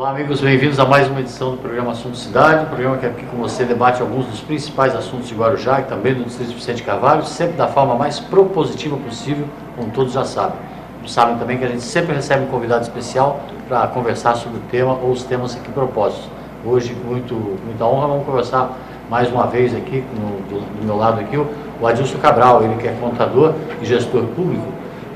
Olá, amigos, bem-vindos a mais uma edição do programa Assunto Cidade, um programa que aqui com você debate alguns dos principais assuntos de Guarujá e também do Distrito de Vicente Carvalho, sempre da forma mais propositiva possível, como todos já sabem. Sabem também que a gente sempre recebe um convidado especial para conversar sobre o tema ou os temas aqui propostos. Hoje, com muita honra, vamos conversar mais uma vez aqui, do meu lado aqui, o Adilson Cabral, ele que é contador e gestor público,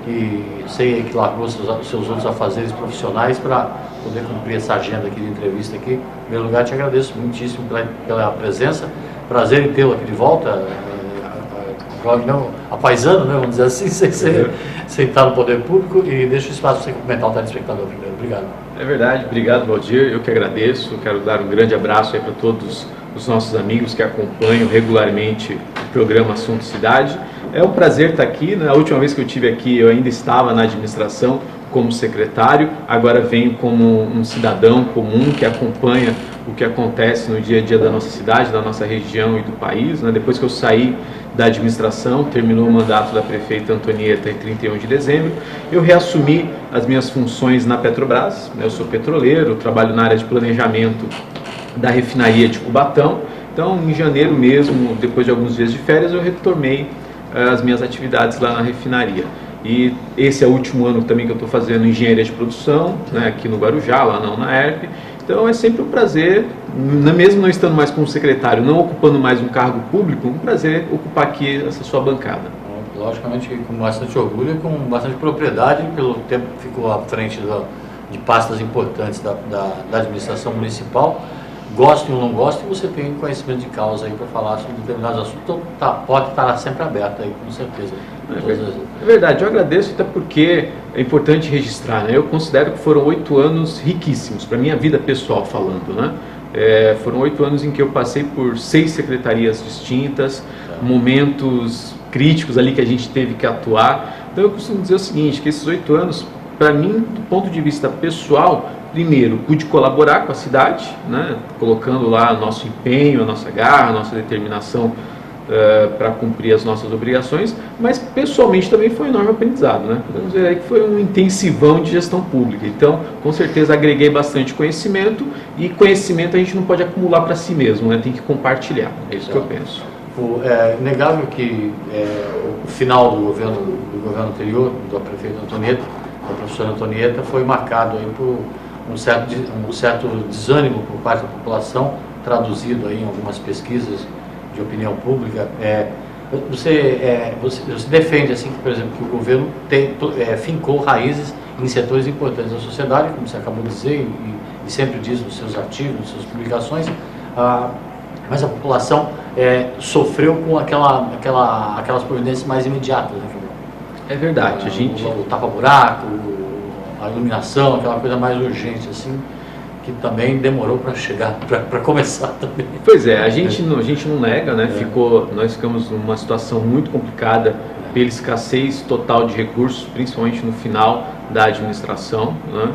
que sei que largou seus outros afazeres profissionais para poder cumprir essa agenda aqui de entrevista aqui. Em primeiro lugar, te agradeço muitíssimo pela presença, prazer em tê-lo aqui de volta, apaisando, né, vamos dizer assim, sem estar no poder público, e deixo o espaço para você cumprimentar o telespectador primeiro. Obrigado. É verdade, obrigado, Valdir, eu que agradeço, quero dar um grande abraço aí para todos os nossos amigos que acompanham regularmente o programa Assunto Cidade. É um prazer estar aqui, né? A última vez que eu estive aqui eu ainda estava na administração como secretário, agora venho como um cidadão comum que acompanha o que acontece no dia a dia da nossa cidade, da nossa região e do país, né? Depois que eu saí da administração, terminou o mandato da prefeita Antonieta em 31 de dezembro, eu reassumi as minhas funções na Petrobras, né? Eu sou petroleiro, trabalho na área de planejamento da refinaria de Cubatão. Então, em janeiro mesmo, depois de alguns dias de férias, eu retomei as minhas atividades lá na refinaria. E esse é o último ano também que eu estou fazendo engenharia de produção, né, aqui no Guarujá, lá na UNAERP. Então é sempre um prazer, mesmo não estando mais como secretário, não ocupando mais um cargo público, um prazer ocupar aqui essa sua bancada. Logicamente com bastante orgulho e com bastante propriedade, pelo tempo que ficou à frente de pastas importantes da administração municipal. Goste ou não goste, você tem conhecimento de causa aí para falar sobre determinados assuntos, então a porta estará sempre aberta aí, com certeza. É verdade, eu agradeço até porque é importante registrar, né? Eu considero que foram 8 anos riquíssimos, para minha vida pessoal falando, né? Foram 8 anos em que eu passei por 6 secretarias distintas, momentos críticos ali que a gente teve que atuar. Então eu costumo dizer o seguinte, que esses 8 anos, para mim, do ponto de vista pessoal, primeiro, pude colaborar com a cidade, né, colocando lá nosso empenho, a nossa garra, a nossa determinação para cumprir as nossas obrigações, mas pessoalmente também foi um enorme aprendizado, né? Podemos dizer aí que foi um intensivão de gestão pública. Então, com certeza, agreguei bastante conhecimento, e conhecimento a gente não pode acumular para si mesmo, né? Tem que compartilhar, é isso que eu penso. É inegável que o final do governo anterior, da prefeita Antonieta, da professora Antonieta, foi marcado aí por um certo desânimo por parte da população, traduzido aí em algumas pesquisas de opinião pública. Você defende, assim, que, por exemplo, que o governo fincou raízes em setores importantes da sociedade, como você acabou de dizer, e sempre diz nos seus artigos, nas suas publicações, mas a população sofreu com aquelas providências mais imediatas, né? É verdade, o tapa-buraco, a iluminação, aquela coisa mais urgente, assim, que também demorou para chegar, para começar também. Pois é, a gente não nega, né? Nós ficamos numa situação muito complicada pela escassez total de recursos, principalmente no final da administração, né?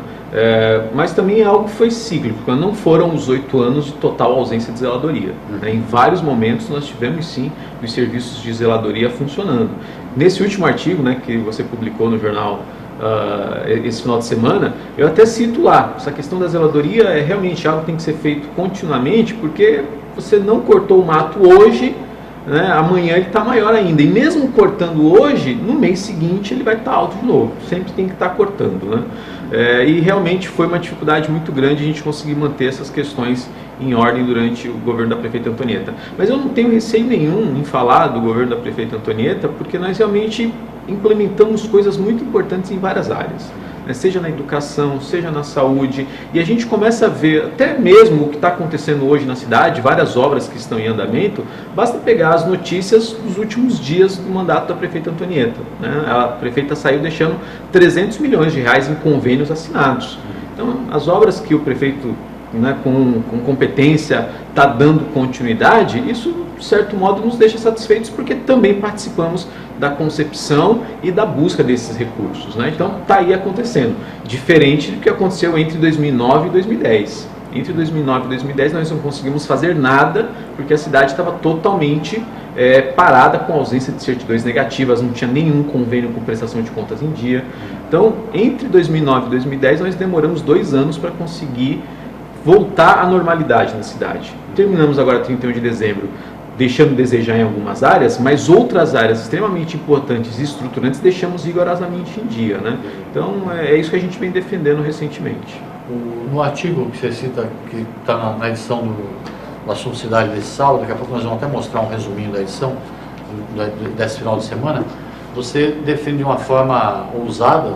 Mas também é algo que foi cíclico, não foram os 8 anos de total ausência de zeladoria. Né? Em vários momentos nós tivemos sim os serviços de zeladoria funcionando. Nesse último artigo, né, que você publicou no jornal esse final de semana, eu até cito lá, essa questão da zeladoria é realmente algo que tem que ser feito continuamente, porque você não cortou o mato hoje, né, amanhã ele está maior ainda, e mesmo cortando hoje, no mês seguinte ele vai estar alto de novo, sempre tem que estar cortando, né? E realmente foi uma dificuldade muito grande a gente conseguir manter essas questões em ordem durante o governo da prefeita Antonieta. Mas eu não tenho receio nenhum em falar do governo da prefeita Antonieta, porque nós realmente implementamos coisas muito importantes em várias áreas, né? Seja na educação, seja na saúde, e a gente começa a ver até mesmo o que está acontecendo hoje na cidade, várias obras que estão em andamento. Basta pegar as notícias dos últimos dias do mandato da prefeita Antonieta, né? A prefeita saiu deixando 300 milhões de reais em convênios assinados. Então, as obras que o prefeito, né, com competência está dando continuidade, isso de certo modo nos deixa satisfeitos, porque também participamos da concepção e da busca desses recursos, né? Então está aí acontecendo, diferente do que aconteceu entre 2009 e 2010. Entre 2009 e 2010 nós não conseguimos fazer nada, porque a cidade estava totalmente parada, com ausência de certidões negativas, não tinha nenhum convênio com prestação de contas em dia. Então, entre 2009 e 2010 nós demoramos 2 anos para conseguir voltar à normalidade na cidade. Terminamos agora 31 de dezembro, deixando a desejar em algumas áreas, mas outras áreas extremamente importantes e estruturantes deixamos rigorosamente em dia, né? Então é isso que a gente vem defendendo recentemente. No artigo que você cita, que está na edição do Assunto Cidade desse sábado, daqui a pouco nós vamos até mostrar um resuminho da edição desse final de semana, você defende de uma forma ousada,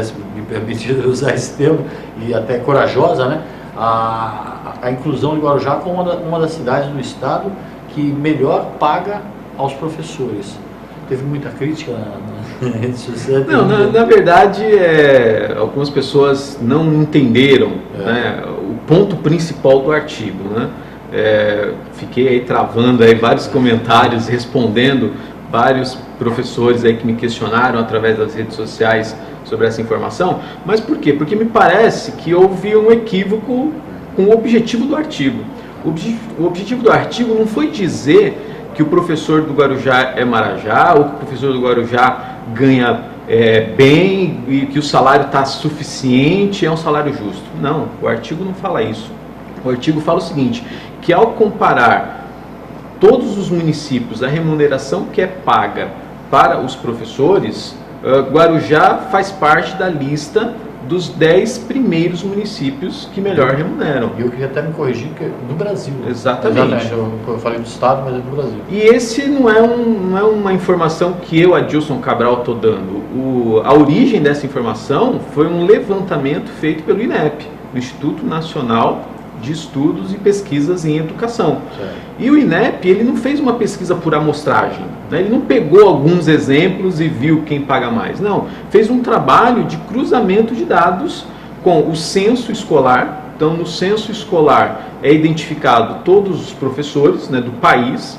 se me permitir usar esse termo, e até corajosa, né, a inclusão de Guarujá como uma das cidades do estado que melhor paga aos professores. Teve muita crítica na rede social? Não, na verdade, algumas pessoas não entenderam né, o ponto principal do artigo, né? Fiquei aí travando aí vários comentários, respondendo vários professores aí que me questionaram através das redes sociais sobre essa informação. Mas por quê? Porque me parece que houve um equívoco com o objetivo do artigo. O objetivo do artigo não foi dizer que o professor do Guarujá é marajá, ou que o professor do Guarujá ganha bem e que o salário está suficiente, é um salário justo. Não, o artigo não fala isso. O artigo fala o seguinte, que ao comparar todos os municípios, a remuneração que é paga para os professores, Guarujá faz parte da lista dos 10 primeiros municípios que melhor remuneram. E eu queria até me corrigir, que é do Brasil. Exatamente. Eu falei do estado, mas é do Brasil. E esse não é uma informação que eu, Adilson Cabral, estou dando. A origem dessa informação foi um levantamento feito pelo INEP, o Instituto Nacional de Estudos e Pesquisas em Educação. Certo. E o INEP, ele não fez uma pesquisa por amostragem, né? Ele não pegou alguns exemplos e viu quem paga mais. Não, fez um trabalho de cruzamento de dados com o censo escolar. Então, no censo escolar é identificado todos os professores, né, do país,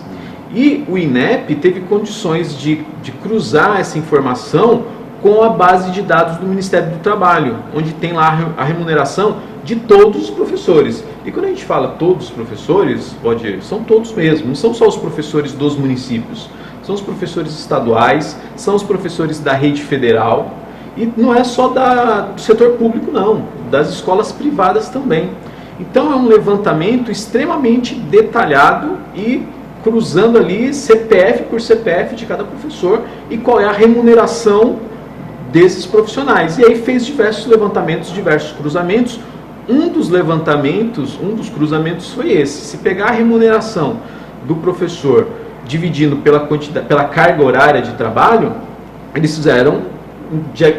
e o INEP teve condições de cruzar essa informação com a base de dados do Ministério do Trabalho, onde tem lá a remuneração de todos os professores. E quando a gente fala todos os professores, são todos mesmo, não são só os professores dos municípios, são os professores estaduais, são os professores da rede federal, e não é só do setor público não, das escolas privadas também. Então é um levantamento extremamente detalhado e cruzando ali CPF por CPF de cada professor e qual é a remuneração desses profissionais. E aí fez diversos levantamentos, diversos cruzamentos. Um dos cruzamentos foi esse. Se pegar a remuneração do professor dividindo pela carga horária de trabalho, eles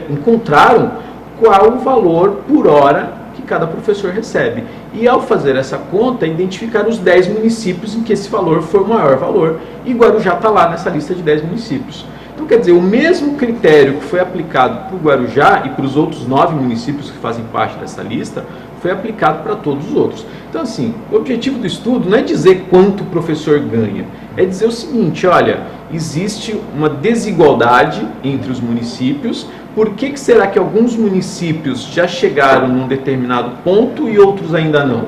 encontraram qual o valor por hora que cada professor recebe. E ao fazer essa conta, identificaram os 10 municípios em que esse valor foi o maior valor. E Guarujá está lá nessa lista de 10 municípios. Então, quer dizer, o mesmo critério que foi aplicado para o Guarujá e para os outros 9 municípios que fazem parte dessa lista, foi aplicado para todos os outros. Então, assim, o objetivo do estudo não é dizer quanto o professor ganha, é dizer o seguinte, olha, existe uma desigualdade entre os municípios, por que será que alguns municípios já chegaram num determinado ponto e outros ainda não?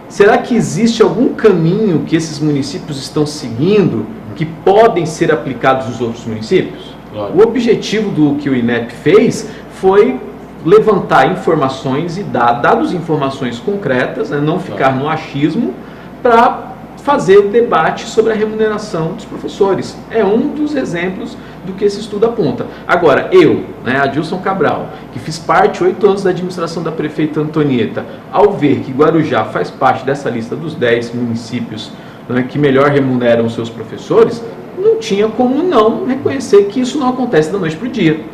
Será que existe algum caminho que esses municípios estão seguindo que podem ser aplicados nos outros municípios? Claro. O objetivo do que o INEP fez foi levantar informações e dados informações concretas, né, não ficar no achismo, para fazer debate sobre a remuneração dos professores. É um dos exemplos do que esse estudo aponta. Agora, eu, Adilson Cabral, que fiz parte 8 anos da administração da prefeita Antonieta, ao ver que Guarujá faz parte dessa lista dos 10 municípios, né, que melhor remuneram os seus professores, não tinha como não reconhecer que isso não acontece da noite para o dia.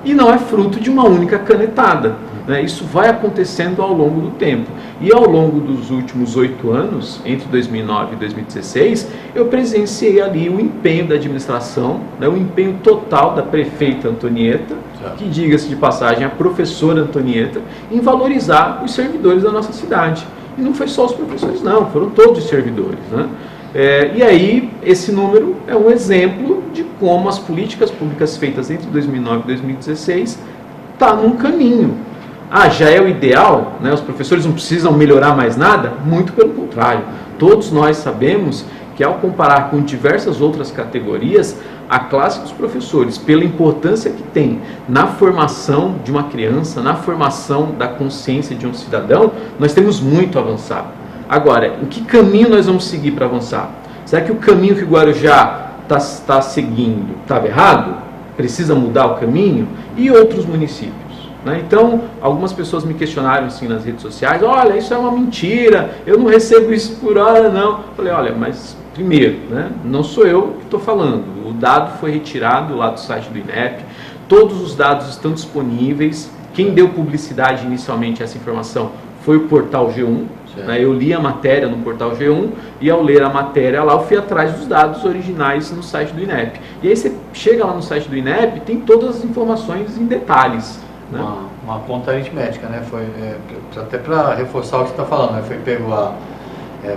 E não é fruto de uma única canetada, né? Isso vai acontecendo ao longo do tempo. E ao longo dos últimos 8 anos, entre 2009 e 2016, eu presenciei ali o empenho da administração, né? O empenho total da prefeita Antonieta, que, diga-se de passagem, a professora Antonieta, em valorizar os servidores da nossa cidade. E não foi só os professores não, foram todos os servidores, né? E aí, esse número é um exemplo de como as políticas públicas feitas entre 2009 e 2016 estão num caminho. Já é o ideal, né? Os professores não precisam melhorar mais nada? Muito pelo contrário. Todos nós sabemos que ao comparar com diversas outras categorias, a classe dos professores, pela importância que tem na formação de uma criança, na formação da consciência de um cidadão, nós temos muito a avançar. Agora, em que caminho nós vamos seguir para avançar? Será que o caminho que o Guarujá está seguindo estava errado? Precisa mudar o caminho? E outros municípios? Né? Então, algumas pessoas me questionaram assim nas redes sociais, olha, isso é uma mentira, eu não recebo isso por hora, não. Eu falei, olha, mas primeiro, né, não sou eu que estou falando, o dado foi retirado lá do site do INEP, todos os dados estão disponíveis, quem deu publicidade inicialmente a essa informação foi o portal G1, né, eu li a matéria no portal G1 e ao ler a matéria lá eu fui atrás dos dados originais no site do INEP. E aí você chega lá no site do INEP, tem todas as informações em detalhes. Né? Uma conta aritmética, né? Foi, até para reforçar o que você está falando, né? Foi pego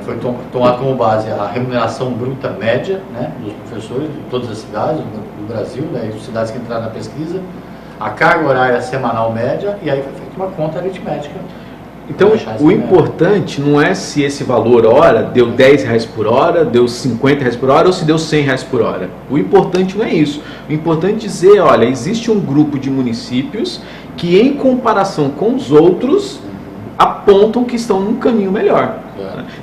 foi tomado como base a remuneração bruta média, né, dos professores de todas as cidades do Brasil, né, as cidades que entraram na pesquisa, a carga horária semanal média, e aí foi feita uma conta aritmética. Então, o importante não é se esse valor hora deu R$10 por hora, deu R$50 por hora ou se deu R$100 por hora. O importante não é isso. O importante é dizer, olha, existe um grupo de municípios que em comparação com os outros apontam que estão num caminho melhor.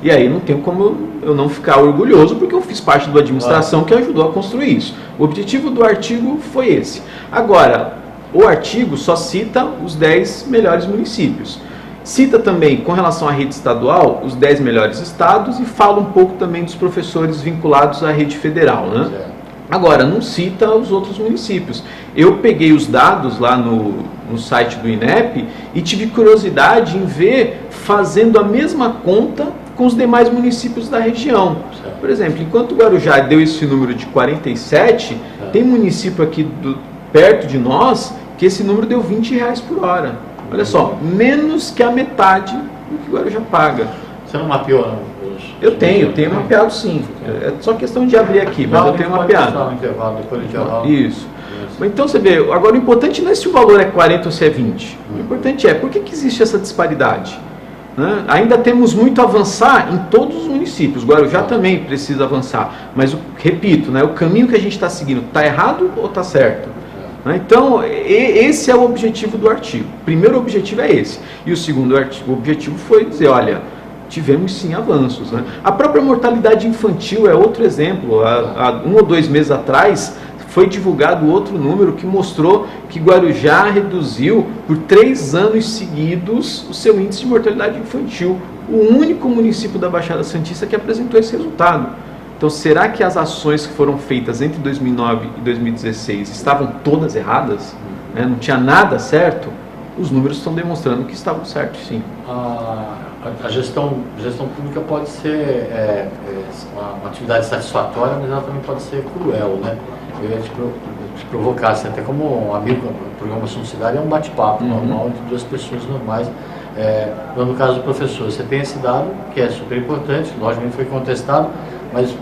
E aí não tem como eu não ficar orgulhoso porque eu fiz parte da administração que ajudou a construir isso. O objetivo do artigo foi esse. Agora, o artigo só cita os 10 melhores municípios. Cita também, com relação à rede estadual, os 10 melhores estados e fala um pouco também dos professores vinculados à rede federal, né? Agora, não cita os outros municípios. Eu peguei os dados lá no site do INEP e tive curiosidade em ver fazendo a mesma conta com os demais municípios da região. Por exemplo, enquanto o Guarujá deu esse número de 47, tem município aqui perto de nós que esse número deu R$20 por hora. Olha só, menos que a metade do que o Guarujá paga. Você não mapeou, não? Eu tenho mapeado sim. É só questão de abrir aqui, mas eu tenho mapeado. Isso. Então você vê, agora o importante não é se o valor é 40 ou se é 20. O importante é, por que existe essa disparidade? Né? Ainda temos muito a avançar em todos os municípios. O Guarujá também precisa avançar. Mas, repito, né, o caminho que a gente está seguindo está errado ou está certo? Então, esse é o objetivo do artigo. O primeiro objetivo é esse. E o segundo objetivo foi dizer, olha, tivemos sim avanços. Né? A própria mortalidade infantil é outro exemplo. Há 1 ou 2 meses atrás, foi divulgado outro número que mostrou que Guarujá reduziu por 3 anos seguidos o seu índice de mortalidade infantil. O único município da Baixada Santista que apresentou esse resultado. Então, será que as ações que foram feitas entre 2009 e 2016 estavam todas erradas? Não tinha nada certo? Os números estão demonstrando que estavam certos, sim. A gestão pública pode ser uma atividade satisfatória, mas ela também pode ser cruel, né? Eu ia te provocar, assim, até como um amigo, o programa Assunto Cidade é um bate-papo normal entre 2 pessoas normais. No caso do professor, você tem esse dado, que é super importante, logicamente foi contestado, mas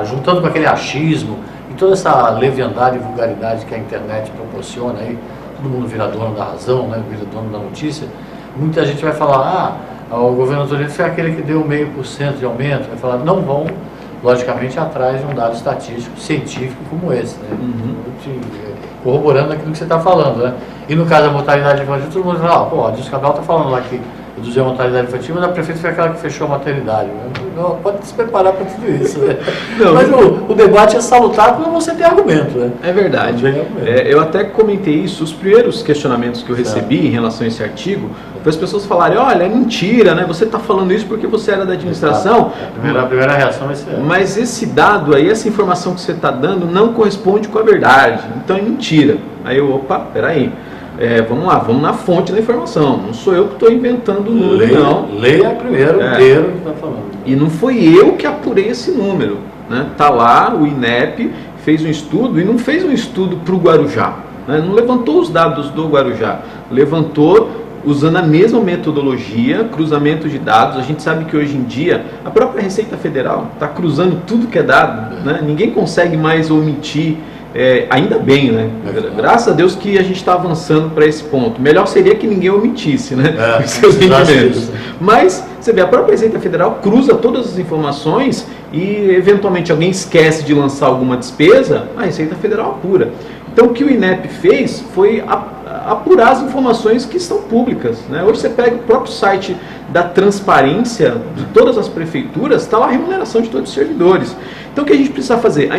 juntando com aquele achismo e toda essa leviandade e vulgaridade que a internet proporciona, aí, todo mundo vira dono da razão, né, vira dono da notícia, muita gente vai falar, o governo Antônio foi aquele que deu 0,5% de aumento, vai falar, não vão, logicamente, atrás de um dado estatístico, científico como esse, né? Corroborando aquilo que você está falando, né? E no caso da mortalidade infantil, todo mundo fala, a Dilson Cabral está falando lá que reduziu a mortalidade infantil, mas a prefeita foi aquela que fechou a maternidade. Não, pode se preparar para tudo isso, né? Não, mas o debate é salutar quando você tem argumento, né? É verdade. Eu até comentei isso, os primeiros questionamentos que eu recebi em relação a esse artigo, foi as pessoas falarem, olha, é mentira, né? Você está falando isso porque você era da administração. A primeira reação vai ser... Mas esse dado aí, essa informação que você está dando não corresponde com a verdade, então é mentira. Aí eu, peraí. Vamos lá, vamos na fonte da informação. Não sou eu que estou inventando o número, não. Leia primeiro inteiro que está falando. E não foi eu que apurei esse número. Está lá, o INEP fez um estudo e não fez um estudo para o Guarujá. Né? Não levantou os dados do Guarujá. Levantou usando a mesma metodologia, cruzamento de dados. A gente sabe que hoje em dia a própria Receita Federal está cruzando tudo que é dado. Né? Ninguém consegue mais omitir. Ainda bem, né? Graças a Deus que a gente está avançando para esse ponto. Melhor seria que ninguém omitisse, né? Os seus rendimentos. Mas, você vê, a própria Receita Federal cruza todas as informações e eventualmente alguém esquece de lançar alguma despesa, a Receita Federal apura. Então o que o INEP fez foi apurar as informações que estão públicas, né? Hoje você pega o próprio site da transparência de todas as prefeituras, está lá a remuneração de todos os servidores. Então o que a gente precisa fazer?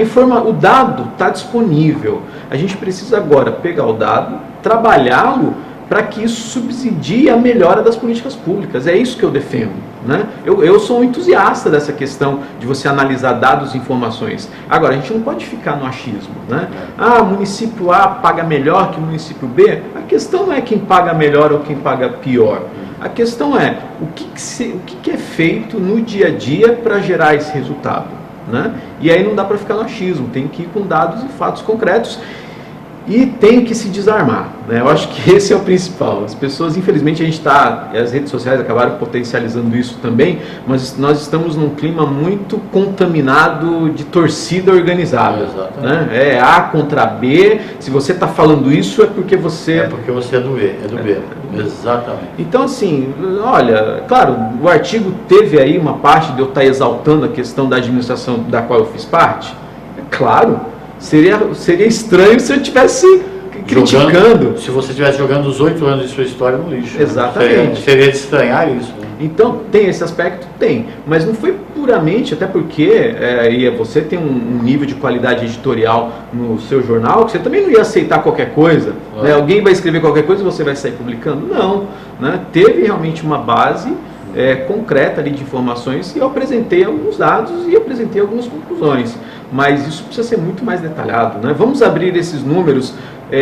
O dado está disponível, a gente precisa agora pegar o dado, trabalhá-lo para que isso subsidie a melhora das políticas públicas. É isso que eu defendo, né? Eu sou um entusiasta dessa questão de você analisar dados e informações. Agora, a gente não pode ficar no achismo, né? Ah, município A paga melhor que o município B. A questão não é quem paga melhor ou quem paga pior. A questão é o que é feito no dia a dia para gerar esse resultado, né? E aí não dá para ficar no achismo, tem que ir com dados e fatos concretos. E tem que se desarmar, né? Eu acho que esse é o principal. As pessoas, infelizmente, as redes sociais acabaram potencializando isso também, mas nós estamos num clima muito contaminado de torcida organizada, né? É A contra B, se você está falando isso é porque você... É porque você é do B, Exatamente. Então, assim, olha, claro, o artigo teve aí uma parte de eu estar exaltando a questão da administração da qual eu fiz parte, é claro. Seria estranho se eu estivesse criticando. Se você estivesse jogando os 8 anos de sua história no lixo. Exatamente. Seria de estranhar isso. Né? Então, tem esse aspecto? Tem. Mas não foi puramente, até porque você tem um nível de qualidade editorial no seu jornal, que você também não ia aceitar qualquer coisa. Né? Alguém vai escrever qualquer coisa e você vai sair publicando? Não. Né? Teve realmente uma base concreta ali de informações e eu apresentei alguns dados e apresentei algumas conclusões. Mas isso precisa ser muito mais detalhado, né? Vamos abrir esses números,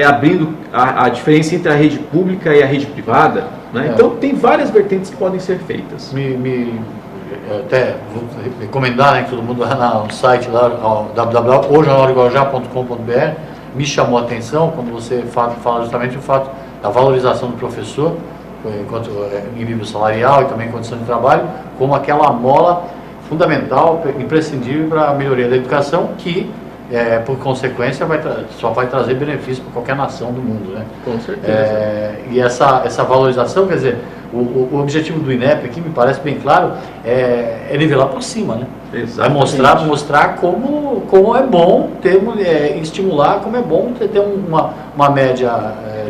abrindo a diferença entre a rede pública e a rede privada, né? Então tem várias vertentes que podem ser feitas. Até vou recomendar, né, que todo mundo vá no site lá, www.ojornaldeguarujá.com.br. Me chamou a atenção quando você fala justamente o fato da valorização do professor, enquanto em nível salarial e também em condição de trabalho, como aquela mola fundamental, imprescindível para a melhoria da educação, que, por consequência, só vai trazer benefício para qualquer nação do mundo, né? Com certeza. E essa valorização, quer dizer, o objetivo do INEP aqui, me parece bem claro, é nivelar por cima, né? Exatamente. É mostrar como é bom estimular, como é bom ter uma média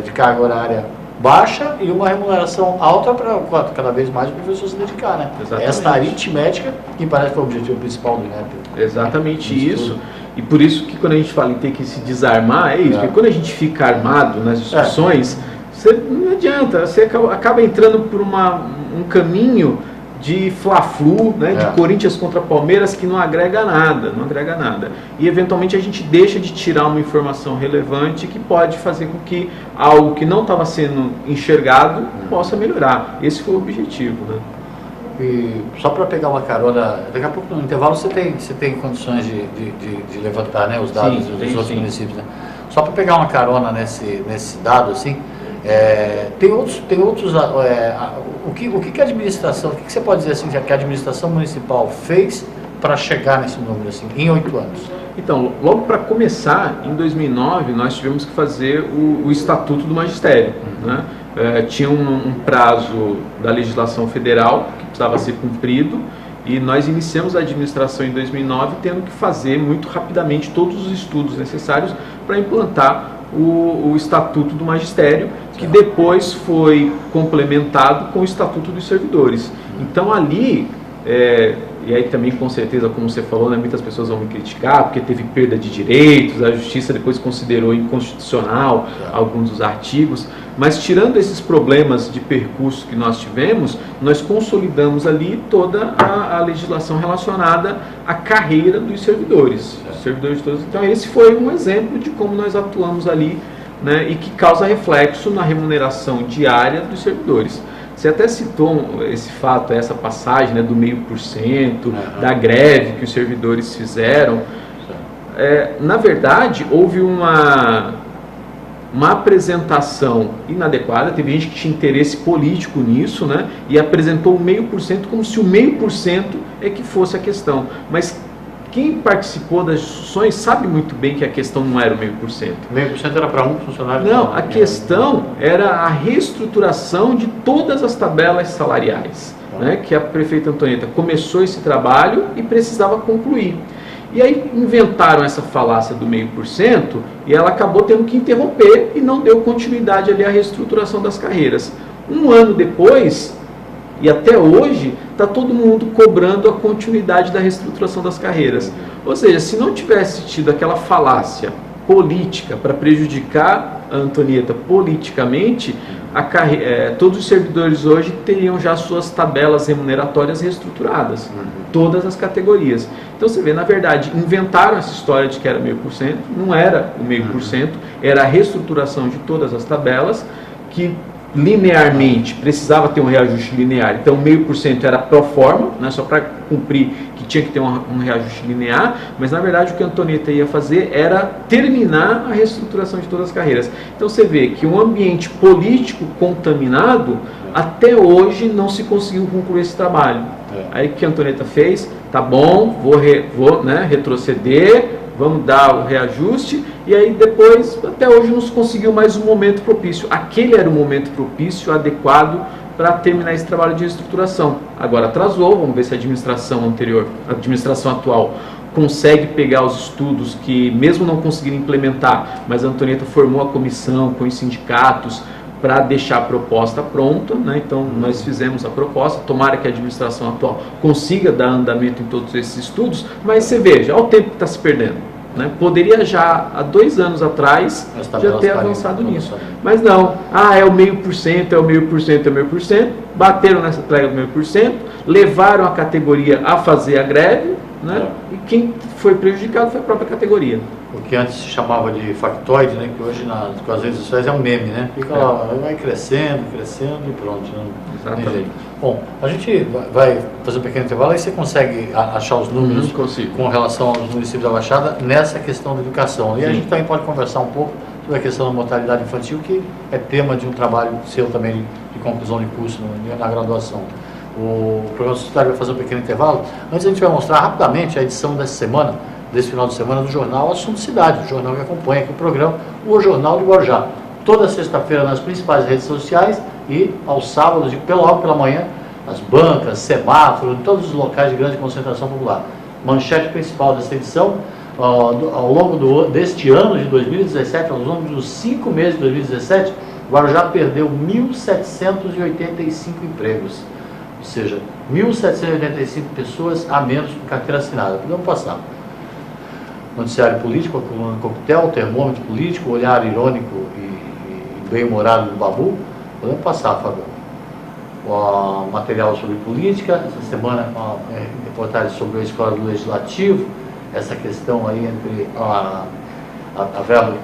de carga horária baixa e uma remuneração alta para cada vez mais o professor se dedicar, né? Exatamente. Esta aritmética que parece que é o objetivo principal do INEP. Exatamente isso. E por isso que quando a gente fala em ter que se desarmar, é isso. Porque quando a gente fica armado nas discussões, não adianta, você acaba entrando por um caminho de Fla-Flu, né, de Corinthians contra Palmeiras, que não agrega nada, E eventualmente a gente deixa de tirar uma informação relevante que pode fazer com que algo que não estava sendo enxergado possa melhorar. Esse foi o objetivo, né? E só para pegar uma carona, daqui a pouco no intervalo você tem condições de levantar, né, os dados dos outros municípios, né? Só para pegar uma carona nesse dado, assim, tem outros o que a administração, o que você pode dizer assim, que a administração municipal fez para chegar nesse número assim, em 8 anos? Então, logo para começar, em 2009, nós tivemos que fazer o Estatuto do Magistério, né? Tinha um prazo da legislação federal que precisava ser cumprido e nós iniciamos a administração em 2009 tendo que fazer muito rapidamente todos os estudos necessários para implantar o Estatuto do Magistério, que depois foi complementado com o Estatuto dos Servidores. Então ali, e aí também com certeza, como você falou, né, muitas pessoas vão me criticar, porque teve perda de direitos, a Justiça depois considerou inconstitucional alguns dos artigos, mas tirando esses problemas de percurso que nós tivemos, nós consolidamos ali toda a legislação relacionada à carreira dos servidores. Então esse foi um exemplo de como nós atuamos ali, né, e que causa reflexo na remuneração diária dos servidores. Você até citou esse fato, essa passagem, né, do 0,5%, da greve que os servidores fizeram. Na verdade, houve uma apresentação inadequada, teve gente que tinha interesse político nisso, né, e apresentou o 0,5% como se o 0,5% é que fosse a questão. Mas quem participou das discussões sabe muito bem que a questão não era o 0,5%. 0,5% era para um funcionário? Não, a questão era a reestruturação de todas as tabelas salariais, né, que a prefeita Antonieta começou esse trabalho e precisava concluir. E aí inventaram essa falácia do 0,5% e ela acabou tendo que interromper e não deu continuidade ali à reestruturação das carreiras. Um ano depois, e até hoje, está todo mundo cobrando a continuidade da reestruturação das carreiras. Ou seja, se não tivesse tido aquela falácia política para prejudicar a Antonieta politicamente, todos os servidores hoje teriam já suas tabelas remuneratórias reestruturadas, todas as categorias. Então você vê, na verdade, inventaram essa história de que era 0,5%, não era o 0,5%, era a reestruturação de todas as tabelas, que linearmente precisava ter um reajuste linear. Então 0,5% era pro forma, né, só para cumprir que tinha que ter um reajuste linear, mas na verdade o que a Antonieta ia fazer era terminar a reestruturação de todas as carreiras. Então você vê que um ambiente político contaminado, até hoje não se conseguiu concluir esse trabalho. Aí o que a Antonieta fez? Tá bom, vou retroceder, vamos dar o reajuste, e aí depois, até hoje não se conseguiu mais um momento propício. Aquele era o momento propício, adequado, para terminar esse trabalho de reestruturação. Agora atrasou, vamos ver se a administração atual consegue pegar os estudos que, mesmo não conseguindo implementar, mas a Antonieta formou a comissão com os sindicatos para deixar a proposta pronta, né? Então nós fizemos a proposta, tomara que a administração atual consiga dar andamento em todos esses estudos, mas você veja, olha o tempo que está se perdendo, né? Poderia já, há 2 anos atrás, já ter avançado nisso, mas não, é o 0,5%, é o 0,5%, é o 0,5%, bateram nessa entrega do 0,5%, levaram a categoria a fazer a greve, né? E quem foi prejudicado foi a própria categoria. O que antes se chamava de factoide, né? Que hoje com as redes sociais é um meme, né? Fica lá, vai crescendo e pronto. Exatamente. Bom, a gente vai fazer um pequeno intervalo, aí você consegue achar os números com relação aos municípios da Baixada nessa questão da educação. E a gente também pode conversar um pouco sobre a questão da mortalidade infantil, que é tema de um trabalho seu também de conclusão de curso na graduação. O programa societário vai fazer um pequeno intervalo. Antes a gente vai mostrar rapidamente a edição desse final de semana do jornal Assunto Cidade, o jornal que acompanha aqui o programa, o Jornal de Guarujá. Toda sexta-feira nas principais redes sociais e aos sábados, logo pela manhã, as bancas, semáforos, em todos os locais de grande concentração popular. Manchete principal dessa edição: ao longo deste ano de 2017, ao longo dos 5 meses de 2017, Guarujá perdeu 1.785 empregos. Ou seja, 1.785 pessoas a menos com carteira assinada. Podemos passar. Noticiário político, a coluna Coquetel, termômetro político, olhar irônico e bem-humorado do Babu. Podemos passar, Fábio. Material sobre política, essa semana reportagem sobre a escola do Legislativo, essa questão aí entre a verba que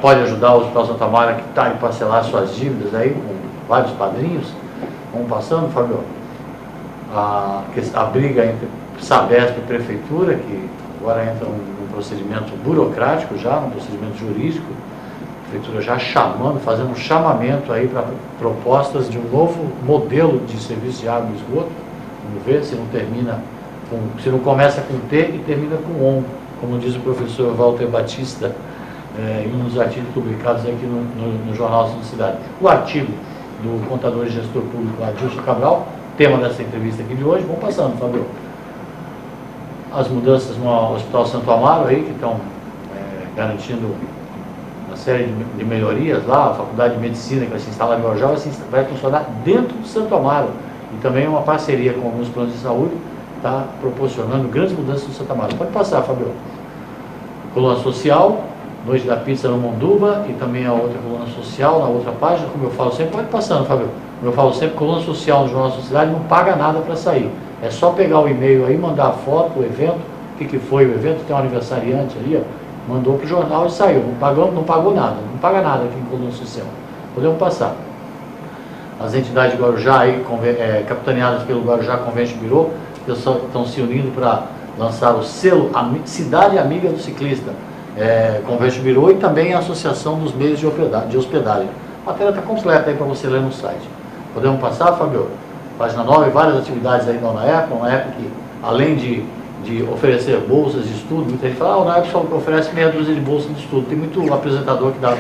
pode ajudar o Hospital Santa Mara, que está em parcelar suas dívidas aí com vários padrinhos. Vamos passando, Fábio. A briga entre Sabesp e Prefeitura, que agora entra num procedimento burocrático já, num procedimento jurídico. A Prefeitura já fazendo um chamamento aí para propostas de um novo modelo de serviço de água e esgoto. Vamos ver se não começa com T e termina com ON, como diz o professor Walter Batista em um dos artigos publicados aqui no Jornal da Cidade. O artigo do contador e gestor público Adilson Cabral, tema dessa entrevista aqui de hoje. Vamos passando, Fábio. As mudanças no Hospital Santo Amaro aí, que estão garantindo uma série de melhorias lá. A Faculdade de Medicina, que vai se instalar em Guarujá, vai funcionar dentro do Santo Amaro. E também uma parceria com alguns planos de saúde está proporcionando grandes mudanças no Santo Amaro. Pode passar, Fábio. Coluna social, Noite da Pizza no Monduba, e também a outra coluna social na outra página, como eu falo sempre. Pode passando, Fábio. Como eu falo sempre, coluna social no Jornal da Sociedade não paga nada para sair. É só pegar o e-mail aí, mandar a foto do evento, o que foi o evento, tem um aniversariante ali, ó, mandou para o jornal e saiu. Não pagou nada, não paga nada aqui em coluna social. Podemos passar. As entidades de Guarujá, aí, capitaneadas pelo Guarujá Convention Bureau, estão se unindo para lançar o selo Cidade Amiga do Ciclista, Convention Bureau, e também a Associação dos Meios de Hospedagem. A matéria está completa aí para você ler no site. Podemos passar, Fábio? Página 9, várias atividades aí da UNAEP que, além de de oferecer bolsas de estudo. Muita gente fala, o NAEP só oferece meia dúzia de bolsas de estudo. Tem muito apresentador que dá,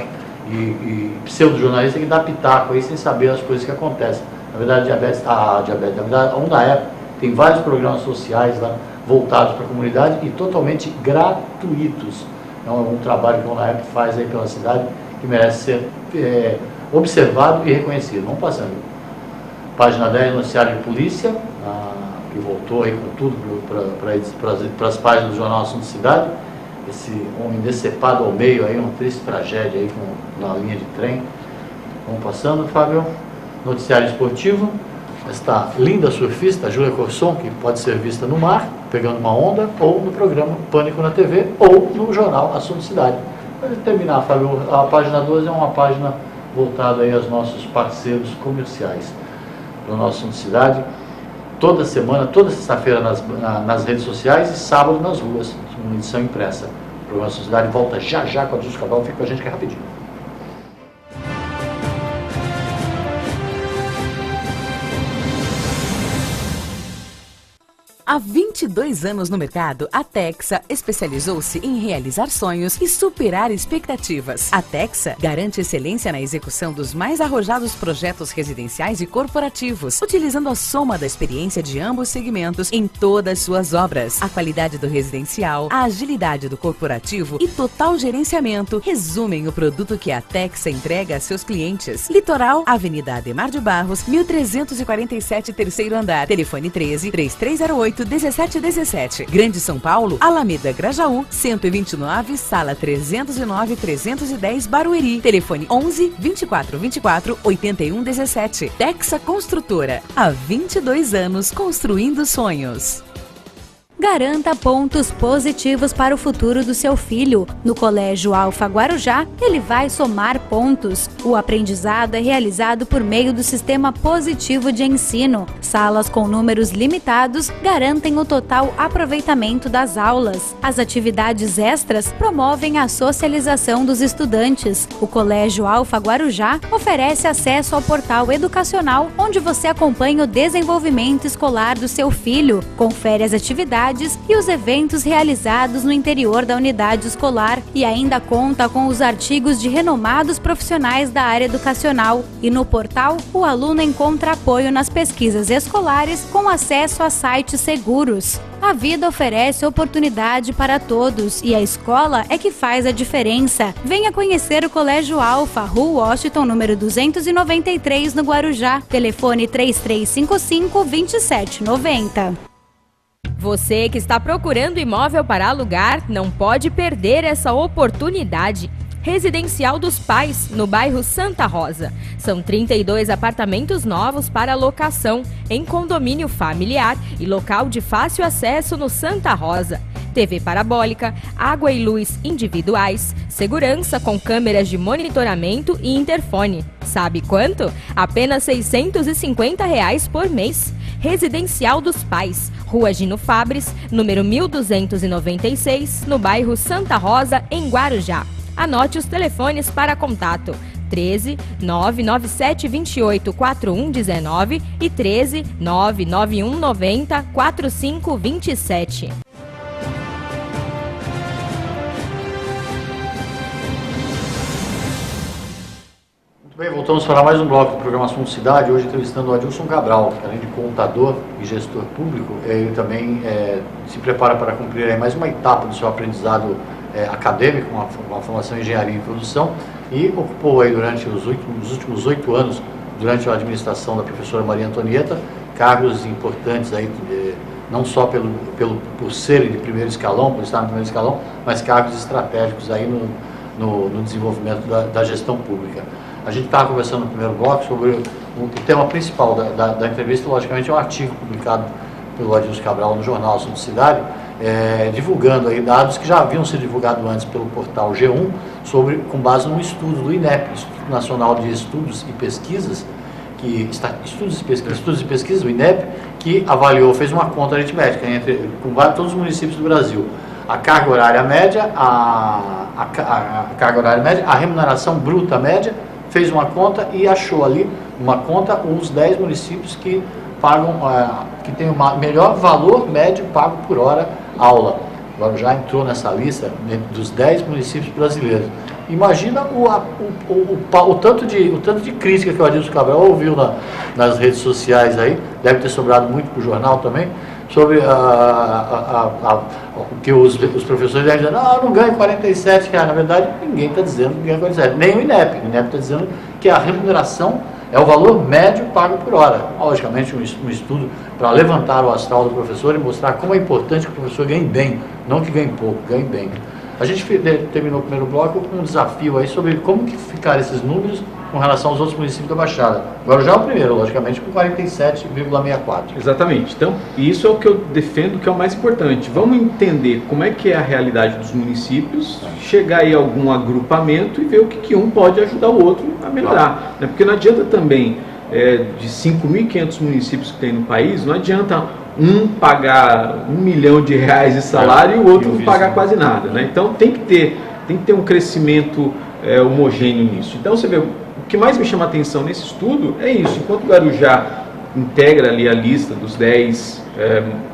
e pseudo-jornalista que dá pitaco aí sem saber as coisas que acontecem. Na verdade, na verdade, a NAEP tem vários programas sociais lá voltados para a comunidade e totalmente gratuitos. É um trabalho que a NAEP faz aí pela cidade que merece ser observado e reconhecido. Vamos passando. Página 10, noticiário de polícia, que voltou aí com tudo para as páginas do Jornal Assunto Cidade. Esse homem decepado ao meio, aí, uma triste tragédia aí na linha de trem. Vamos passando, Fábio. Noticiário esportivo. Esta linda surfista, Júlia Corson, que pode ser vista no mar, pegando uma onda, ou no programa Pânico na TV, ou no jornal Assunto Cidade. Para terminar, Fábio, a página 12 é uma página voltada aí aos nossos parceiros comerciais do nosso Assunto Cidade. Toda semana, toda sexta-feira nas redes sociais e sábado nas ruas, uma edição impressa. O programa Assunto Cidade volta já com a Adilson Cabral. Fica com a gente que é rapidinho. Há 22 anos no mercado, a Texa especializou-se em realizar sonhos e superar expectativas. A Texa garante excelência na execução dos mais arrojados projetos residenciais e corporativos, utilizando a soma da experiência de ambos segmentos em todas suas obras. A qualidade do residencial, a agilidade do corporativo e total gerenciamento resumem o produto que a Texa entrega a seus clientes. Litoral, Avenida Ademar de Barros, 1347, terceiro andar. Telefone 13-3308-1717. Grande São Paulo, Alameda Grajaú, 129, sala 309-310, Barueri. Telefone 11-2424-8117. Texa Construtora. Há 22 anos construindo sonhos. Garanta pontos positivos para o futuro do seu filho. No Colégio Alfa Guarujá, ele vai somar pontos. O aprendizado é realizado por meio do sistema positivo de ensino. Salas com números limitados garantem o total aproveitamento das aulas. As atividades extras promovem a socialização dos estudantes. O Colégio Alfa Guarujá oferece acesso ao portal educacional, onde você acompanha o desenvolvimento escolar do seu filho, confere as atividades e os eventos realizados no interior da unidade escolar e ainda conta com os artigos de renomados profissionais da área educacional. E no portal, o aluno encontra apoio nas pesquisas escolares com acesso a sites seguros. A vida oferece oportunidade para todos e a escola é que faz a diferença. Venha conhecer o Colégio Alfa, Rua Washington, número 293, no Guarujá. Telefone 3355-2790. Você que está procurando imóvel para alugar, não pode perder essa oportunidade. Residencial dos Pais, no bairro Santa Rosa. São 32 apartamentos novos para locação, em condomínio familiar e local de fácil acesso no Santa Rosa. TV parabólica, água e luz individuais, segurança com câmeras de monitoramento e interfone. Sabe quanto? Apenas R$ 650 por mês. Residencial dos Pais, Rua Gino Fabres, número 1296, no bairro Santa Rosa, em Guarujá. Anote os telefones para contato: 13 997 28 4119 e 13 991 90 4527. Bem, voltamos para mais um bloco do programa Assunto Cidade, hoje entrevistando o Adilson Cabral, que além de contador e gestor público, ele também se prepara para cumprir mais uma etapa do seu aprendizado acadêmico, uma formação em engenharia e produção, e ocupou aí durante os últimos 8 anos, durante a administração da professora Maria Antonieta, cargos importantes aí, não só por serem de primeiro escalão, por estar no primeiro escalão, mas cargos estratégicos aí no desenvolvimento da gestão pública. A gente estava conversando no primeiro bloco sobre o tema principal da entrevista, logicamente é um artigo publicado pelo Adilson Cabral no jornal Assunto Cidade, divulgando aí dados que já haviam sido divulgados antes pelo portal G1, com base num estudo do INEP, Instituto Nacional de Estudos e Pesquisas, Estudos e Pesquisas, o INEP, que avaliou, fez uma conta aritmética com todos os municípios do Brasil. A carga horária média, a remuneração bruta média, fez uma conta e achou ali uma conta os 10 municípios que que tem o melhor valor médio pago por hora aula. Agora já entrou nessa lista dos 10 municípios brasileiros. Imagina o tanto de crítica que o Adilson Cabral ouviu nas redes sociais aí, deve ter sobrado muito para o jornal também, sobre que os professores devem dizer, não, eu não ganho R$47. Na verdade, ninguém está dizendo que ganha R$47, nem o INEP. O INEP está dizendo que a remuneração é o valor médio pago por hora. Logicamente, um estudo para levantar o astral do professor e mostrar como é importante que o professor ganhe bem, não que ganhe pouco, ganhe bem. A gente terminou o primeiro bloco com um desafio aí sobre como que ficaram esses números com relação aos outros municípios da Baixada. Guarujá é o primeiro, logicamente, com 47,64. Exatamente. Então, isso é o que eu defendo que é o mais importante. Vamos entender como é que é a realidade dos municípios, chegar aí a algum agrupamento e ver o que um pode ajudar o outro a melhorar. Né? Porque não adianta também, de 5.500 municípios que tem no país, não adianta um pagar R$1 milhão de salário e o outro não pagar quase nada. Né? Então, tem que ter um crescimento homogêneo nisso. Então, você vê, o que mais me chama a atenção nesse estudo é isso. Enquanto o Guarujá integra ali a lista dos 10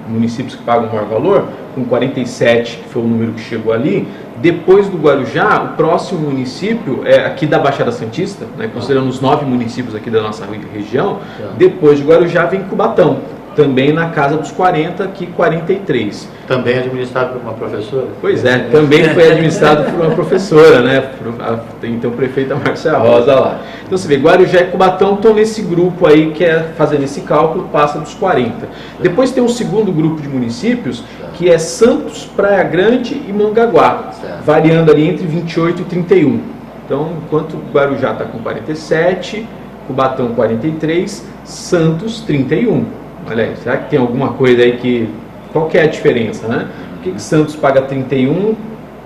municípios que pagam o maior valor, com 47, que foi o número que chegou ali, depois do Guarujá, o próximo município é aqui da Baixada Santista, né, considerando os 9 municípios aqui da nossa região, depois do Guarujá vem Cubatão, também na casa dos 40, aqui 43. Também administrado por uma professora? Pois é, também foi administrado por uma professora, né? Então, prefeita Márcia Rosa lá. Então, você vê, Guarujá e Cubatão estão nesse grupo aí, que é fazendo esse cálculo, passa dos 40. Depois tem um segundo grupo de municípios, que é Santos, Praia Grande e Mongaguá, variando ali entre 28 e 31. Então, enquanto Guarujá está com 47, Cubatão 43, Santos 31. Olha aí, será que tem alguma coisa aí que... Qual que é a diferença, né? Por que Santos paga 31,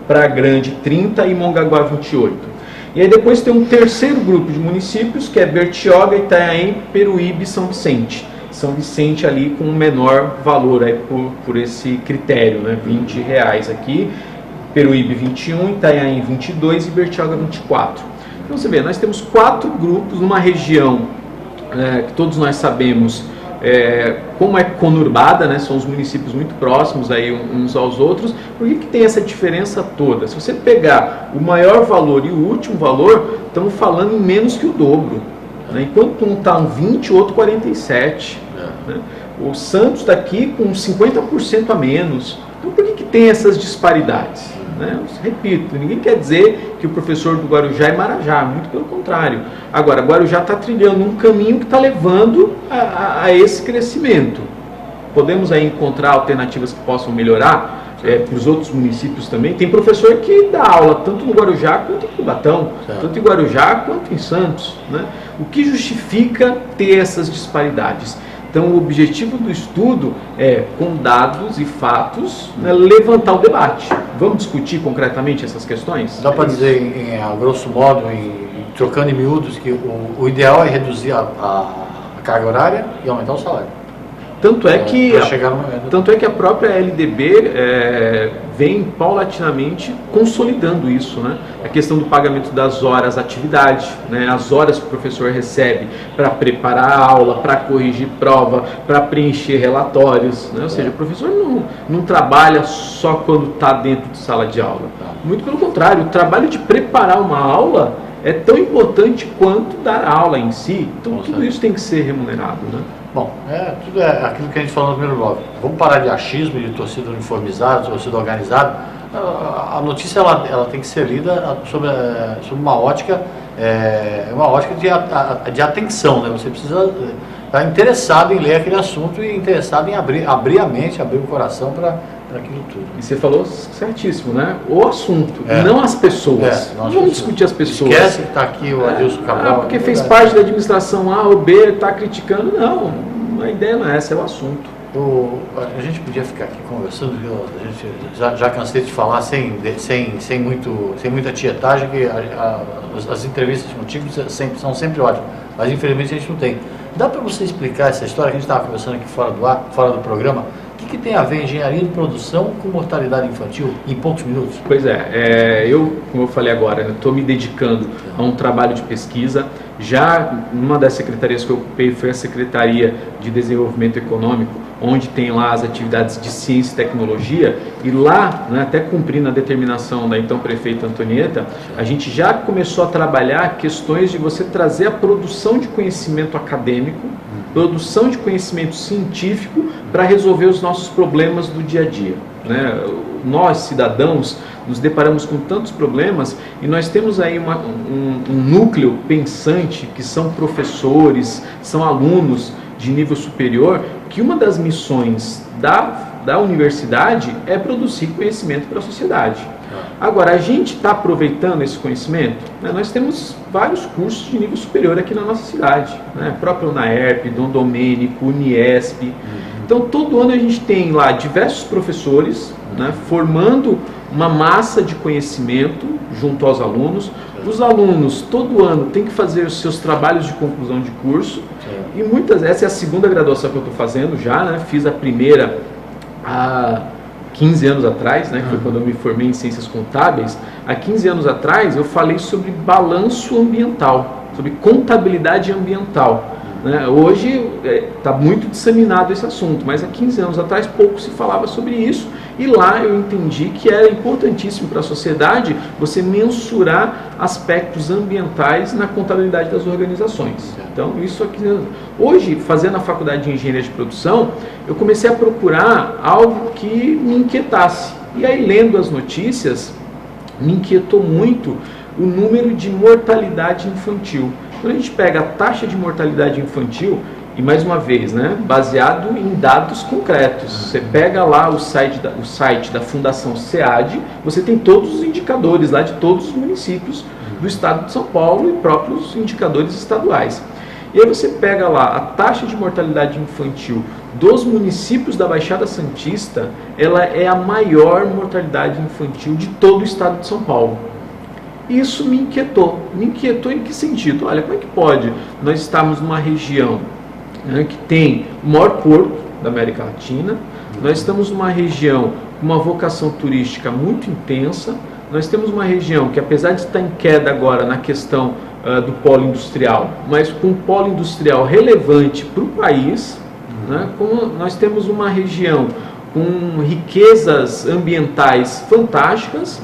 Praia Grande 30 e Mongaguá 28? E aí depois tem um terceiro grupo de municípios, que é Bertioga, Itanhaém, Peruíbe e São Vicente. São Vicente ali com o menor valor aí por esse critério, né? R$20 aqui, Peruíbe 21, Itanhaém 22 e Bertioga 24. Então você vê, nós temos 4 grupos numa região que todos nós sabemos como é conurbada, né? São os municípios muito próximos aí uns aos outros. Por que tem essa diferença toda? Se você pegar o maior valor e o último valor, estamos falando em menos que o dobro, né? Enquanto um está um 20, o outro 47. Né? O Santos está aqui com 50% a menos. Então por que tem essas disparidades? Né? Repito, ninguém quer dizer que o professor do Guarujá é Marajá, muito pelo contrário. Agora, Guarujá está trilhando um caminho que está levando a esse crescimento. Podemos aí encontrar alternativas que possam melhorar para os outros municípios também. Tem professor que dá aula tanto no Guarujá quanto em Cubatão, tanto em Guarujá quanto em Santos. Né? O que justifica ter essas disparidades? Então, o objetivo do estudo é, com dados e fatos, né, levantar o debate. Vamos discutir concretamente essas questões? Dá para dizer, a grosso modo, trocando em miúdos, que o ideal é reduzir a carga horária e aumentar o salário. Tanto é que a própria LDB vem paulatinamente consolidando isso, né? A questão do pagamento das horas atividade, né? As horas que o professor recebe para preparar a aula, para corrigir prova, para preencher relatórios, né? Ou seja, o professor não trabalha só quando está dentro de sala de aula. Muito pelo contrário, o trabalho de preparar uma aula é tão importante quanto dar a aula em si. Então tudo isso tem que ser remunerado, né? Bom, tudo é aquilo que a gente falou no primeiro bloco. Vamos parar de achismo, de torcida uniformizada, torcida organizada. A notícia ela tem que ser lida sobre uma ótica de atenção, né? Você precisa estar interessado em ler aquele assunto e interessado em abrir a mente, abrir o coração para aquilo tudo. E você falou certíssimo, né? O assunto, não as pessoas. Não vamos discutir as pessoas. Esquece que está aqui o Adilson Cabral. Porque fez parte da administração A ou B, está criticando. Não, a ideia não é essa, é o assunto. A gente podia ficar aqui conversando, a gente já cansei de falar sem muita tietagem, que as entrevistas contigo são sempre ótimas, mas infelizmente a gente não tem. Dá para você explicar essa história que a gente estava conversando aqui fora do programa, O que tem a ver engenharia de produção com mortalidade infantil em poucos minutos? Pois é, como eu falei agora, estou me dedicando a um trabalho de pesquisa. Já numa das secretarias que eu ocupei foi a Secretaria de Desenvolvimento Econômico, onde tem lá as atividades de ciência e tecnologia, e lá, né, até cumprindo a determinação da então prefeita Antonieta, a gente já começou a trabalhar questões de você trazer a produção de conhecimento acadêmico, produção de conhecimento científico para resolver os nossos problemas do dia a dia, né? Nós, cidadãos, nos deparamos com tantos problemas e nós temos aí um núcleo pensante que são professores, são alunos de nível superior, que uma das missões da universidade é produzir conhecimento para a sociedade. Agora, a gente está aproveitando esse conhecimento? Né? Nós temos vários cursos de nível superior aqui na nossa cidade, né? Próprio UNAERP, Dom Domênico, Uniesp. Então, todo ano a gente tem lá diversos professores, né, formando uma massa de conhecimento junto aos alunos. Os alunos, todo ano, têm que fazer os seus trabalhos de conclusão de curso. E essa é a segunda graduação que eu estou fazendo já, né? Fiz a primeira há 15 anos atrás, né, que foi quando eu me formei em Ciências Contábeis. Há 15 anos atrás eu falei sobre balanço ambiental, sobre contabilidade ambiental. Né? Hoje está muito disseminado esse assunto, mas há 15 anos atrás pouco se falava sobre isso, e lá eu entendi que era importantíssimo para a sociedade você mensurar aspectos ambientais na contabilidade das organizações. Então, isso aqui, hoje, fazendo a faculdade de Engenharia de Produção, eu comecei a procurar algo que me inquietasse. E aí, lendo as notícias, me inquietou muito o número de mortalidade infantil. Quando a gente pega a taxa de mortalidade infantil, e mais uma vez, né, baseado em dados concretos, você pega lá o site da Fundação SEAD, você tem todos os indicadores lá de todos os municípios do estado de São Paulo e próprios indicadores estaduais. E aí você pega lá a taxa de mortalidade infantil dos municípios da Baixada Santista, ela é a maior mortalidade infantil de todo o estado de São Paulo. Isso me inquietou. Me inquietou em que sentido? Olha, como é que pode nós estarmos numa região, né, que tem o maior porto da América Latina, nós estamos numa região com uma vocação turística muito intensa, nós temos uma região que, apesar de estar em queda agora na questão do polo industrial, mas com um polo industrial relevante para o país, né, nós temos uma região com riquezas ambientais fantásticas.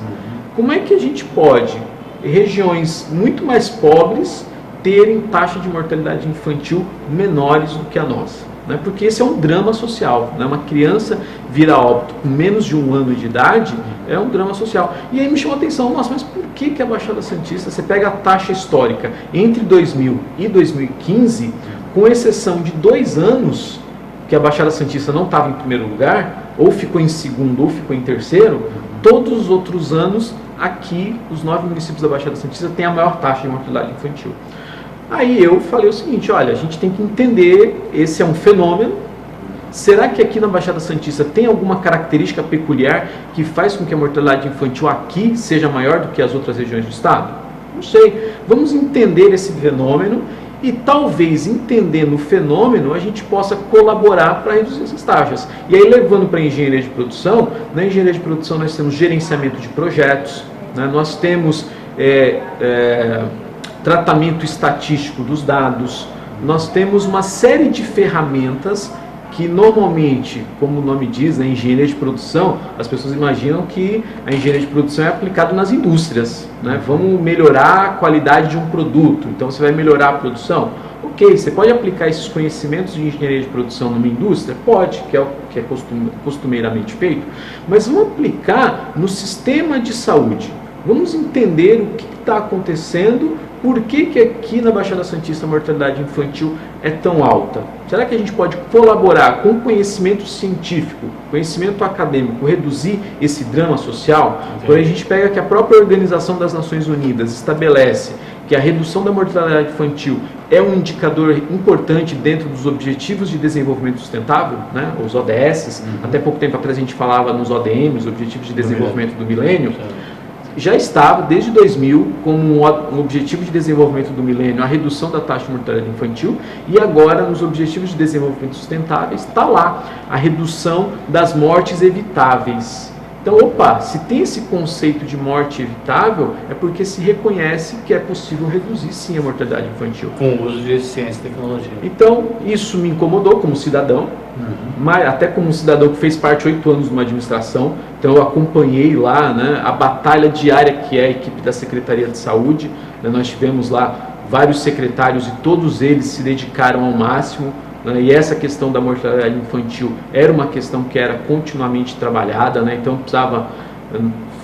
Como é que a gente pode, regiões muito mais pobres, terem taxa de mortalidade infantil menores do que a nossa? Né? Porque esse é um drama social. Né? Uma criança vir a óbito com menos de 1 ano de idade é um drama social. E aí me chamou a atenção, nossa, mas por que a Baixada Santista, você pega a taxa histórica entre 2000 e 2015, com exceção de 2 anos, que a Baixada Santista não estava em primeiro lugar, ou ficou em segundo, ou ficou em terceiro, todos os outros anos, aqui, os 9 municípios da Baixada Santista têm a maior taxa de mortalidade infantil. Aí eu falei o seguinte, olha, a gente tem que entender, esse é um fenômeno, será que aqui na Baixada Santista tem alguma característica peculiar que faz com que a mortalidade infantil aqui seja maior do que as outras regiões do estado? Não sei, vamos entender esse fenômeno e talvez entendendo o fenômeno a gente possa colaborar para reduzir essas taxas. E aí, levando para a engenharia de produção, na engenharia de produção nós temos gerenciamento de projetos, né? Nós temos tratamento estatístico dos dados, nós temos uma série de ferramentas que normalmente, como o nome diz, na engenharia de produção, as pessoas imaginam que a engenharia de produção é aplicada nas indústrias, né? Vamos melhorar a qualidade de um produto, então você vai melhorar a produção. Ok, você pode aplicar esses conhecimentos de engenharia de produção numa indústria? Pode, que é o que é costumeiramente feito, mas vamos aplicar no sistema de saúde. Vamos entender o que está acontecendo, por que aqui na Baixada Santista a mortalidade infantil é tão alta. Será que a gente pode colaborar com conhecimento científico, conhecimento acadêmico, reduzir esse drama social? Quando a gente pega que a própria Organização das Nações Unidas estabelece que a redução da mortalidade infantil é um indicador importante dentro dos Objetivos de Desenvolvimento Sustentável, né, os ODS, até pouco tempo atrás a gente falava nos ODMs, Objetivos de Desenvolvimento do Milênio. já estava, desde 2000, como um objetivo de desenvolvimento do milênio, a redução da taxa de mortalidade infantil, e agora, nos objetivos de desenvolvimento sustentável, está lá a redução das mortes evitáveis. Então, se tem esse conceito de morte evitável, é porque se reconhece que é possível reduzir, sim, a mortalidade infantil. Com o uso de ciência e tecnologia. Então, isso me incomodou como cidadão, mas até como um cidadão que fez parte 8 anos de uma administração, então eu acompanhei lá, né, a batalha diária que é a equipe da Secretaria de Saúde, né, nós tivemos lá vários secretários e todos eles se dedicaram ao máximo, né, e essa questão da mortalidade infantil era uma questão que era continuamente trabalhada, né, então precisava,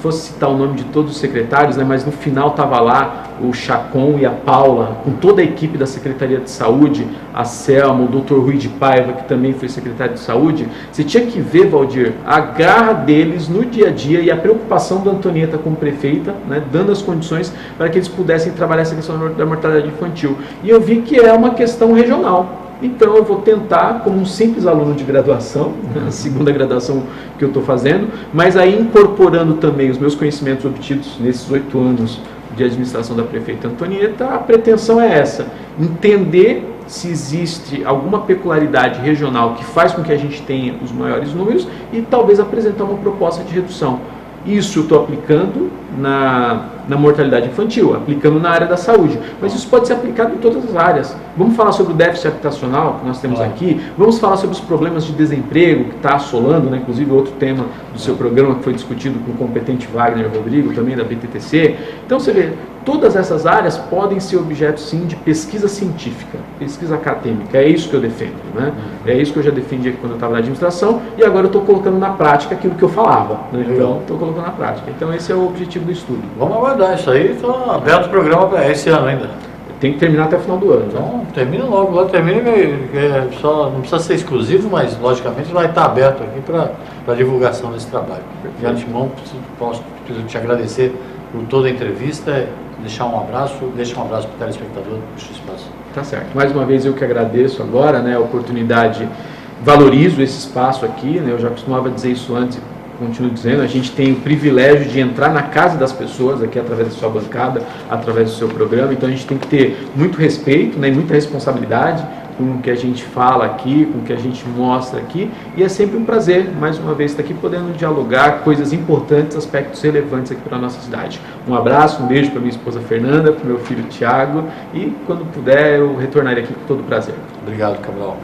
fosse citar o nome de todos os secretários, né, mas no final estava lá o Chacon e a Paula, com toda a equipe da Secretaria de Saúde, a Selma, o Dr. Rui de Paiva, que também foi secretário de Saúde. Você tinha que ver, Valdir, a garra deles no dia a dia e a preocupação da Antonieta como prefeita, né, dando as condições para que eles pudessem trabalhar essa questão da mortalidade infantil. E eu vi que é uma questão regional. Então eu vou tentar, como um simples aluno de graduação, a segunda graduação que eu estou fazendo, mas aí incorporando também os meus conhecimentos obtidos nesses 8 anos de administração da prefeita Antonieta, a pretensão é essa, entender se existe alguma peculiaridade regional que faz com que a gente tenha os maiores números e talvez apresentar uma proposta de redução. Isso eu estou aplicando na mortalidade infantil, aplicando na área da saúde, mas isso pode ser aplicado em todas as áreas. Vamos falar sobre o déficit habitacional que nós temos aqui, vamos falar sobre os problemas de desemprego que está assolando, né? Inclusive outro tema do seu programa que foi discutido com o competente Wagner Rodrigo, também da BTTC. Então você vê, todas essas áreas podem ser objeto sim de pesquisa científica, pesquisa acadêmica, é isso que eu defendo, né? É isso que eu já defendia quando eu estava na administração e agora eu estou colocando na prática aquilo que eu falava, né? Então estou colocando na prática. Então esse é o objetivo do estudo. Vamos aguardar isso aí, estou aberto o programa para esse ano ainda. Tem que terminar até o final do ano. Então, né? termina logo, só não precisa ser exclusivo, mas logicamente vai estar aberto aqui para a divulgação desse trabalho. De antemão, preciso te agradecer por toda a entrevista, deixa um abraço para o telespectador do Espaço. Tá certo. Mais uma vez eu que agradeço agora, né, a oportunidade, valorizo esse espaço aqui, né, eu já costumava dizer isso antes, continuo dizendo, a gente tem o privilégio de entrar na casa das pessoas aqui através da sua bancada, através do seu programa, então a gente tem que ter muito respeito, né, e muita responsabilidade com o que a gente fala aqui, com o que a gente mostra aqui, e é sempre um prazer, mais uma vez, estar aqui podendo dialogar coisas importantes, aspectos relevantes aqui para a nossa cidade. Um abraço, um beijo para minha esposa Fernanda, para o meu filho Tiago, e quando puder eu retornarei aqui com todo prazer. Obrigado, Cabral.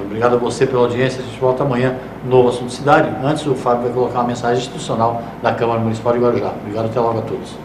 Obrigado a você pela audiência. A gente volta amanhã no Novo Assunto Cidade. Antes, o Fábio vai colocar uma mensagem institucional da Câmara Municipal de Guarujá. Obrigado, até logo a todos.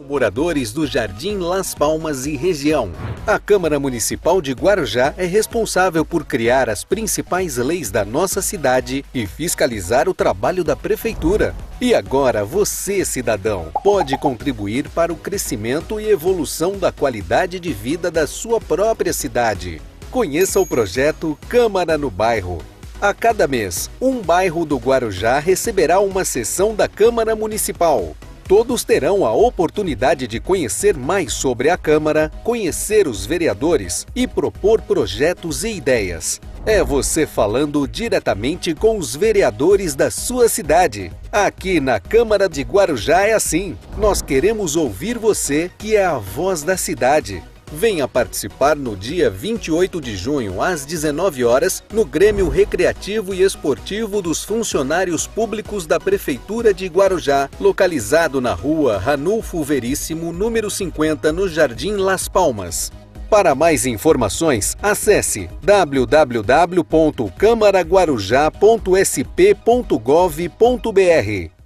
Moradores do Jardim Las Palmas e região. A Câmara Municipal de Guarujá é responsável por criar as principais leis da nossa cidade e fiscalizar o trabalho da Prefeitura. E agora você, cidadão, pode contribuir para o crescimento e evolução da qualidade de vida da sua própria cidade. Conheça o projeto Câmara no Bairro. A cada mês, um bairro do Guarujá receberá uma sessão da Câmara Municipal. Todos terão a oportunidade de conhecer mais sobre a Câmara, conhecer os vereadores e propor projetos e ideias. É você falando diretamente com os vereadores da sua cidade. Aqui na Câmara de Guarujá é assim. Nós queremos ouvir você, que é a voz da cidade. Venha participar no dia 28 de junho, às 19 horas, no Grêmio Recreativo e Esportivo dos Funcionários Públicos da Prefeitura de Guarujá, localizado na rua Ranulfo Veríssimo, número 50, no Jardim Las Palmas. Para mais informações, acesse www.camaraguarujá.sp.gov.br.